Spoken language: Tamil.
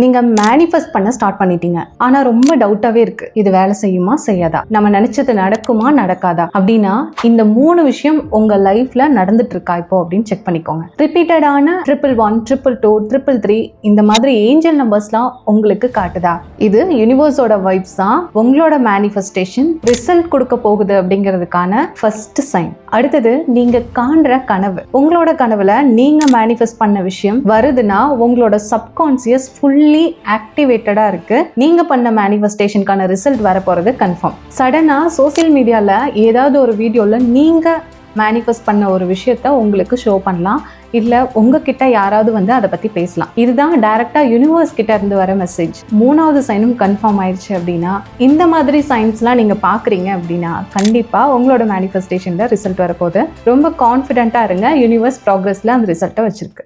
நீங்க மேனிஃபெஸ்ட் பண்ண ஸ்டார்ட் பண்ணிட்டீங்க, ஆனா ரொம்ப டவுட்டாவே இருக்கு, இது வேலை செய்யுமா செய்யாதா, நம்ம நினைச்சது நடக்குமா நடக்காதா அப்படின்னா இந்த 3 விஷயம் உங்க லைஃப்ல நடந்துட்டு இருக்கா இப்போ அப்படின்னு செக் பண்ணிக்கோங்க. ரிப்பீட்டடான 111, 222, 333 இந்த மாதிரி ஏஞ்சல் நம்பர்ஸ்லாம் உங்களுக்கு காட்டுதா? இது யூனிவர்ஸோட வைப்ஸ் தான் உங்களோட மேனிஃபெஸ்டேஷன் ரிசல்ட் கொடுக்க போகுது அப்படிங்கிறதுக்கான ஃபர்ஸ்ட் சைன். அடுத்தது, நீங்க காண்ற கனவு. உங்களோட கனவுல நீங்க மேனிஃபெஸ்ட் பண்ண விஷயம் வருதுன்னா உங்களோட சப்கான்சியஸ் ஃபுல்லி ஆக்டிவேட்டடா இருக்கு. நீங்க பண்ண மேனிஃபெஸ்டேஷனுக்கான ரிசல்ட் வர போறது கன்ஃபார்ம். சடனா சோசியல் மீடியால ஏதாவது ஒரு வீடியோல நீங்க மேனிஃபெஸ்ட் பண்ண ஒரு விஷயத்த உங்களுக்கு ஷோ பண்ணலாம், இல்ல உங்ககிட்ட யாராவது வந்து அதை பத்தி பேசலாம். இதுதான் டைரக்டா யூனிவர்ஸ் கிட்ட இருந்து வர மெசேஜ். 3வது சைனும் கன்ஃபார்ம் ஆயிடுச்சு அப்படின்னா, இந்த மாதிரி சைன்ஸ்லாம் நீங்க பாக்குறீங்க அப்படின்னா கண்டிப்பா உங்களோட மேனிஃபெஸ்டேஷன்ல ரிசல்ட் வரப்போகுது. ரொம்ப கான்ஃபிடென்ட்டா இருங்க, யூனிவர்ஸ் ப்ராக்ரஸ்ல அந்த ரிசல்ட்டை வச்சிருக்கு.